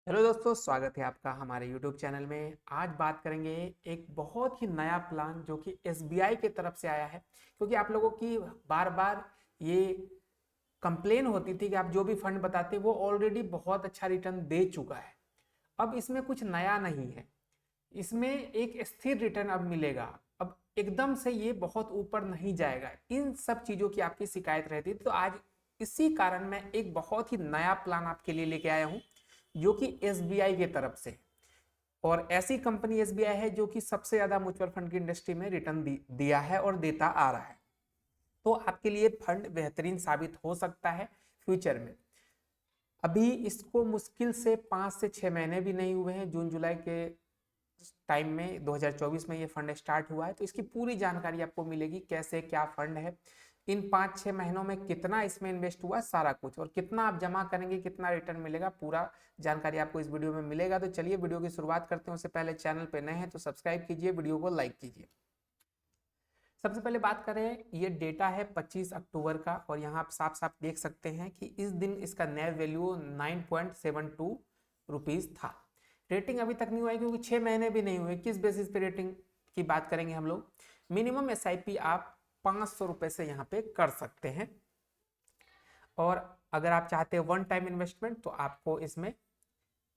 Hello दोस्तों, स्वागत है आपका हमारे YouTube चैनल में। आज बात करेंगे एक बहुत ही नया प्लान जो कि SBI की तरफ से आया है। क्योंकि आप लोगों की बार बार ये कंप्लेन होती थी कि आप जो भी फंड बताते वो ऑलरेडी बहुत अच्छा रिटर्न दे चुका है। अब इसमें कुछ नया नहीं है, इसमें एक स्थिर रिटर्न अब मिलेगा। अब एकदम से ये बहुत ऊपर नहीं जाएगा। इन सब चीजों की आपकी शिकायत रहती थी, तो आज इसी कारण मैं एक बहुत ही नया प्लान आपके लिए लेके आया हूं जो कि SBI की तरफ से। और ऐसी कंपनी SBI है जो कि सबसे ज्यादा म्यूचुअल फंड की इंडस्ट्री में रिटर्न दिया है और देता आ रहा है। तो आपके लिए फंड बेहतरीन साबित हो सकता है फ्यूचर में। अभी इसको मुश्किल से 5 से 6 महीने भी नहीं हुए हैं। जून जुलाई के टाइम में 2024 में ये फंड स्टार्ट हुआ है, तो इसकी पूरी जानकारी आपको मिलेगी कैसे क्या फंड है, इन 5-6 महीनों में कितना इसमें इन्वेस्ट हुआ, सारा कुछ, और कितना आप जमा करेंगे कितना रिटर्न मिलेगा, पूरा जानकारी आपको इस वीडियो में मिलेगा। तो चलिए वीडियो की शुरुआत करते हैं। उससे पहले चैनल पे नए हैं तो सब्सक्राइब कीजिए, वीडियो को लाइक कीजिए। सबसे पहले बात करें, ये डेटा है 25 अक्टूबर का, और यहाँ आप साफ साफ देख सकते हैं कि इस दिन इसका नैव वैल्यू 9.72 रुपीज था। रेटिंग अभी तक नहीं हुआ है क्योंकि 6 महीने भी नहीं हुए। किस बेसिस पे रेटिंग की बात करेंगे हम लोग? मिनिमम SIP आप 500 रुपए से यहाँ पे कर सकते हैं, और अगर आप चाहते हैं वन टाइम इन्वेस्टमेंट तो आपको इसमें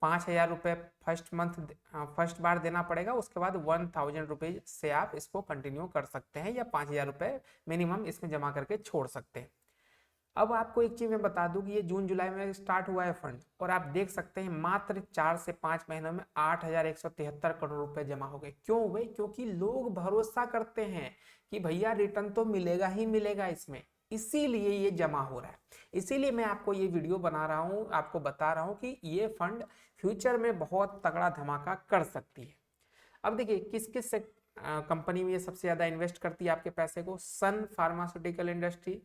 5,000 रुपये फर्स्ट बार देना पड़ेगा। उसके बाद 1,000 रुपीज से आप इसको कंटिन्यू कर सकते हैं, या 5,000 रुपये मिनिमम इसमें जमा करके छोड़ सकते हैं। अब आपको एक चीज मैं बता दूं कि ये जून जुलाई में स्टार्ट हुआ है फंड, और आप देख सकते हैं मात्र 4 से 5 महीनों में 8,173 करोड़ रुपए जमा हो गए। क्यों हुए? क्योंकि लोग भरोसा करते हैं कि भैया रिटर्न तो मिलेगा ही मिलेगा इसमें, इसीलिए ये जमा हो रहा है। इसीलिए मैं आपको ये वीडियो बना रहा हूं, आपको बता रहा हूं कि ये फंड फ्यूचर में बहुत तगड़ा धमाका कर सकती है। अब देखिए किस किस कंपनी में ये सबसे ज्यादा इन्वेस्ट करती है आपके पैसे को। Sun pharmaceutical industry,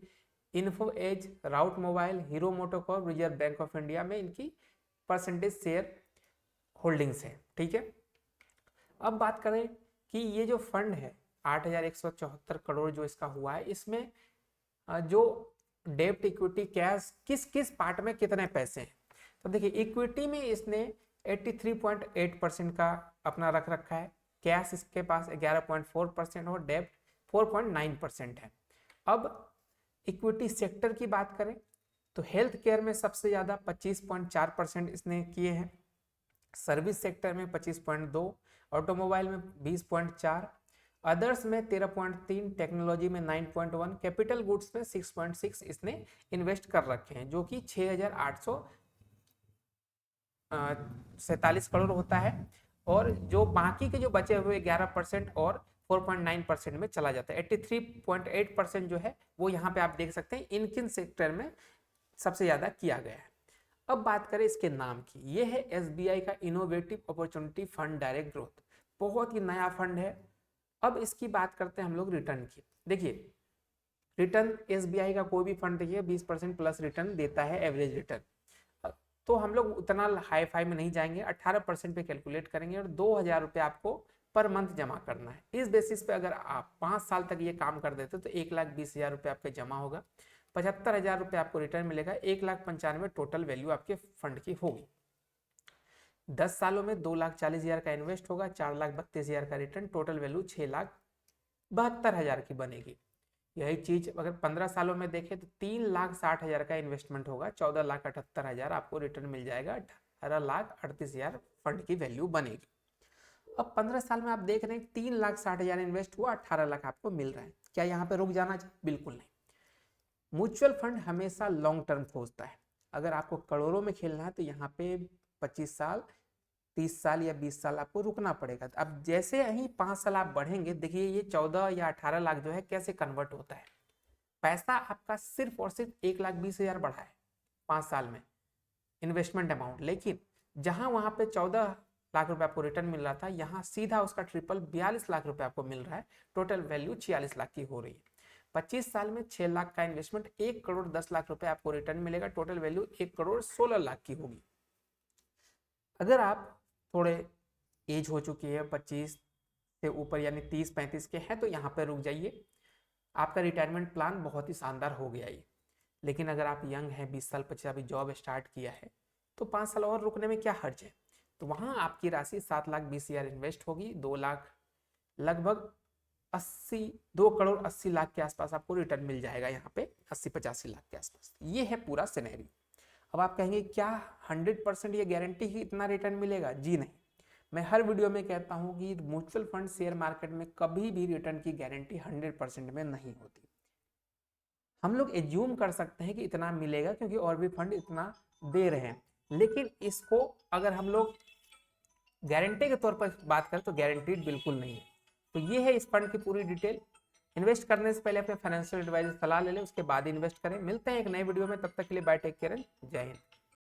Info Edge, Route Mobile, Hero MotoCorp, Reserve Bank of India में इनकी परसेंटेज शेयर होल्डिंग्स है। ठीक है, अब बात करें कि ये जो फंड है 8,174 करोड़ जो इसका हुआ है, इसमें जो डेब्ट, इक्विटी, कैश, किस किस पार्ट में कितने पैसे हैं। तो देखिए इक्विटी में इसने 83.8% का अपना रख रखा है, कैश इसके पास 11.4% और डेब्ट 4.9% है। अब इक्विटी सेक्टर की बात करें तो हेल्थ केयर में सबसे ज्यादा 25.4% इसने किए हैं, सर्विस सेक्टर में 25.2, ऑटोमोबाइल में 20.4, अदर्स में 13.3, टेक्नोलॉजी में 9.1, कैपिटल गुड्स में 6.6 इसने इन्वेस्ट कर रखे हैं, जो कि 6,847 करोड़ होता है। और जो बाकी के जो बचे हुए 11% और 4.9% में चला जाता है। 83.8% जो है वो यहाँ पे आप देख सकते हैं इन किन सेक्टर में सबसे ज्यादा किया गया है। अब बात करें इसके नाम की, ये है SBI का innovative opportunity fund direct growth. बहुत ही नया फंड है। अब इसकी बात करते हैं हम लोग रिटर्न की। देखिए रिटर्न SBI का कोई भी फंड देखिए 20% प्लस रिटर्न देता है, एवरेज रिटर्न। तो हम लोग उतना हाई फाई में नहीं जाएंगे, 18% पे कैलकुलेट करेंगे, और 2,000 रुपये आपको पर मंथ जमा करना है। इस बेसिस पे अगर आप 5 साल तक ये काम कर देते तो 1,20,000 रुपये आपके जमा होगा, 75,000 रुपये आपको रिटर्न मिलेगा, 1,95,000 टोटल वैल्यू आपके फंड की होगी। 10 सालों में 2,40,000 का इन्वेस्ट होगा, 4,32,000 का रिटर्न, टोटल वैल्यू 6,72,000 की बनेगी। यही चीज अगर 15 सालों में देखें तो 3,60,000 का इन्वेस्टमेंट होगा, 14,78,000 आपको रिटर्न मिल जाएगा, 18,38,000 फंड की वैल्यू बनेगी। अब 15 साल में आप देख रहे हैं 3,60,000 इन्वेस्ट हुआ, 18 लाख आपको मिल रहा है। क्या यहाँ पे रुक जाना चाहिए? बिल्कुल नहीं। म्यूचुअल फंड हमेशा लॉन्ग टर्म खोजता है। अगर आपको करोड़ों में खेलना है तो यहाँ पे 25 साल, 30 साल या 20 साल आपको रुकना पड़ेगा। अब जैसे ही 5 साल आप बढ़ेंगे, देखिए ये 14 या 18 लाख जो है कैसे कन्वर्ट होता है। पैसा आपका सिर्फ और सिर्फ 1,20,000 बढ़ा है 5 साल में इन्वेस्टमेंट अमाउंट, लेकिन जहां वहां पे 14 लाख रुपए आपको रिटर्न मिल रहा था, यहाँ सीधा उसका ट्रिपल 42 लाख रुपए आपको मिल रहा है, टोटल वैल्यू 46 लाख की हो रही है। 25 साल में 6 लाख का इन्वेस्टमेंट 1,10,00,000 रुपए आपको रिटर्न मिलेगा, टोटल वैल्यू 1,16,00,000 की होगी। अगर आप थोड़े एज हो चुकी है 25 से ऊपर यानी 30-35 के हैं तो यहाँ पे रुक जाइए, आपका रिटायरमेंट प्लान बहुत ही शानदार हो गया ये। लेकिन अगर आप यंग हैं, 20 साल 25 अभी जॉब स्टार्ट किया है, तो 5 साल और रुकने में क्या हर्ज है। तो वहाँ आपकी राशि 7,20,000 इन्वेस्ट होगी, 2 लाख लगभग 2,80,00,000 के आसपास आपको रिटर्न मिल जाएगा यहाँ पे, 80-85 लाख के आसपास। ये है पूरा सिनेरियो। अब आप कहेंगे क्या 100% ये गारंटी ही इतना रिटर्न मिलेगा? जी नहीं। मैं हर वीडियो में कहता हूँ कि म्यूचुअल फंड शेयर मार्केट में कभी भी रिटर्न की गारंटी 100% में नहीं होती। हम लोग एज्यूम कर सकते हैं कि इतना मिलेगा क्योंकि और भी फंड इतना दे रहे हैं, लेकिन इसको अगर हम लोग गारंटी के तौर पर बात करें तो गारंटीड बिल्कुल नहीं है। तो ये है इस फंड की पूरी डिटेल। इन्वेस्ट करने से पहले अपने फाइनेंशियल एडवाइजर सलाह ले लें, उसके बाद इन्वेस्ट करें। मिलते हैं एक नए वीडियो में, तब तक के लिए बाय, टेक केयर, जय हिंद।